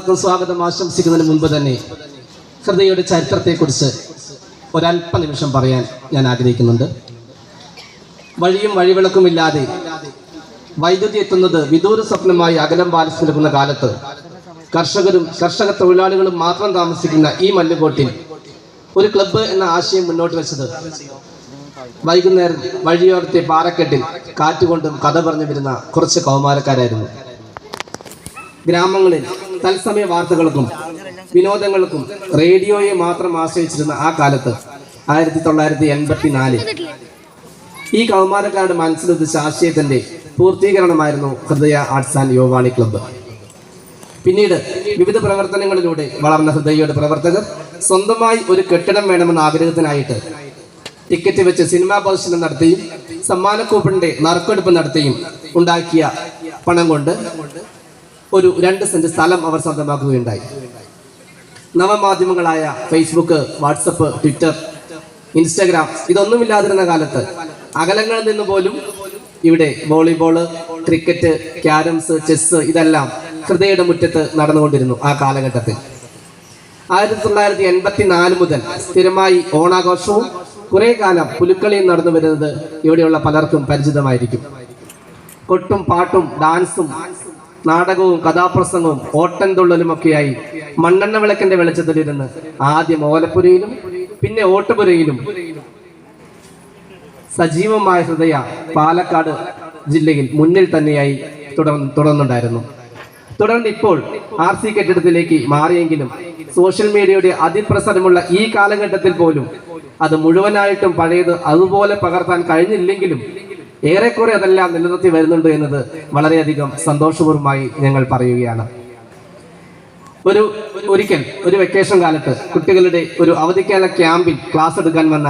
എല്ലാവർക്കും സ്വാഗതം ആശംസിക്കുന്നതിന് മുൻപ് തന്നെ ഹൃദയയുടെ ചരിത്രത്തെക്കുറിച്ച് ഒരല്പ നിമിഷം പറയാൻ ഞാൻ ആഗ്രഹിക്കുന്നുണ്ട്. വഴിയും വഴിവിളക്കുമില്ലാതെ വൈദ്യുതി എത്തുന്നത് വിദൂര സ്വപ്നമായി അകലം പാലിച്ചു നിൽക്കുന്ന കാലത്ത് കർഷക തൊഴിലാളികളും മാത്രം താമസിക്കുന്ന ഈ മല്ലുകോട്ടിൽ ഒരു ക്ലബ്ബ് എന്ന ആശയം മുന്നോട്ട് വെച്ചത് വൈകുന്നേരം വഴിയോരത്തെ പാറക്കെട്ടിൽ കാറ്റുകൊണ്ടും കഥ പറഞ്ഞു വരുന്ന കുറച്ച് കൗമാരക്കാരായിരുന്നു. ഗ്രാമങ്ങളിൽ തത്സമയ വാർത്തകൾക്കും വിനോദങ്ങൾക്കും റേഡിയോയെ മാത്രം ആശ്രയിച്ചിരുന്ന ആ കാലത്ത് 1984 ഈ കൗമാരക്കാരുടെ മനസ്സിലുദിച്ച ആശയത്തിന്റെ പൂർത്തീകരണമായിരുന്നു ഹൃദയ ആർട്സ് ആൻഡ് യുവവാണി ക്ലബ്ബ്. പിന്നീട് വിവിധ പ്രവർത്തനങ്ങളിലൂടെ വളർന്ന ഹൃദയയുടെ പ്രവർത്തകർ സ്വന്തമായി ഒരു കെട്ടിടം വേണമെന്ന ആഗ്രഹത്തിനായിട്ട് ടിക്കറ്റ് വെച്ച് സിനിമാ പ്രദർശനം നടത്തിയും സമ്മാന കൂപ്പണിന്റെ നറുക്കെടുപ്പ് നടത്തിയും ഉണ്ടാക്കിയ പണം കൊണ്ട് ഒരു 2 സെന്റ് സ്ഥലം അവർ സ്വന്തമാക്കുകയുണ്ടായി. നവമാധ്യമങ്ങളായ ഫേസ്ബുക്ക്, വാട്സപ്പ്, ട്വിറ്റർ, ഇൻസ്റ്റഗ്രാം ഇതൊന്നുമില്ലാതിരുന്ന കാലത്ത് അകലങ്ങളിൽ നിന്ന് പോലും ഇവിടെ വോളിബോള്, ക്രിക്കറ്റ്, ക്യാരംസ്, ചെസ്സ് ഇതെല്ലാം ഹൃദയയുടെ മുറ്റത്ത് നടന്നുകൊണ്ടിരുന്നു. ആ കാലഘട്ടത്തിൽ 1984 മുതൽ സ്ഥിരമായി ഓണാഘോഷവും കുറെ കാലം പുലിക്കളിയും നടന്നു വരുന്നത് ഇവിടെയുള്ള പലർക്കും പരിചിതമായിരിക്കും. കൊട്ടും പാട്ടും ഡാൻസും നാടകവും കഥാപ്രസംഗവും ഓട്ടൻതുള്ളലുമൊക്കെയായി മണ്ണെണ്ണ വിളക്കിന്റെ വെളിച്ചത്തിലിരുന്ന് ആദ്യം ഓലപ്പുരയിലും പിന്നെ ഓട്ടുപുരയിലും സജീവമായ ഹൃദയ പാലക്കാട് ജില്ലയിൽ മുന്നിൽ തന്നെയായി തുടർന്നുണ്ടായിരുന്നു. തുടർന്ന് ഇപ്പോൾ RC കെട്ടിടത്തിലേക്ക് മാറിയെങ്കിലും സോഷ്യൽ മീഡിയയുടെ അതിപ്രസരമുള്ള ഈ കാലഘട്ടത്തിൽ പോലും അത് മുഴുവനായിട്ടും പഴയത് അതുപോലെ പകർത്താൻ കഴിഞ്ഞില്ലെങ്കിലും ഏറെക്കുറെ അതെല്ലാം നിലനിർത്തി വരുന്നുണ്ട് എന്നത് വളരെയധികം സന്തോഷപൂർവ്വമായി ഞങ്ങൾ പറയുകയാണ്. ഒരിക്കൽ ഒരു വെക്കേഷൻ കാലത്ത് കുട്ടികളുടെ ഒരു അവധിക്കാല ക്യാമ്പിൽ ക്ലാസ് എടുക്കാൻ വന്ന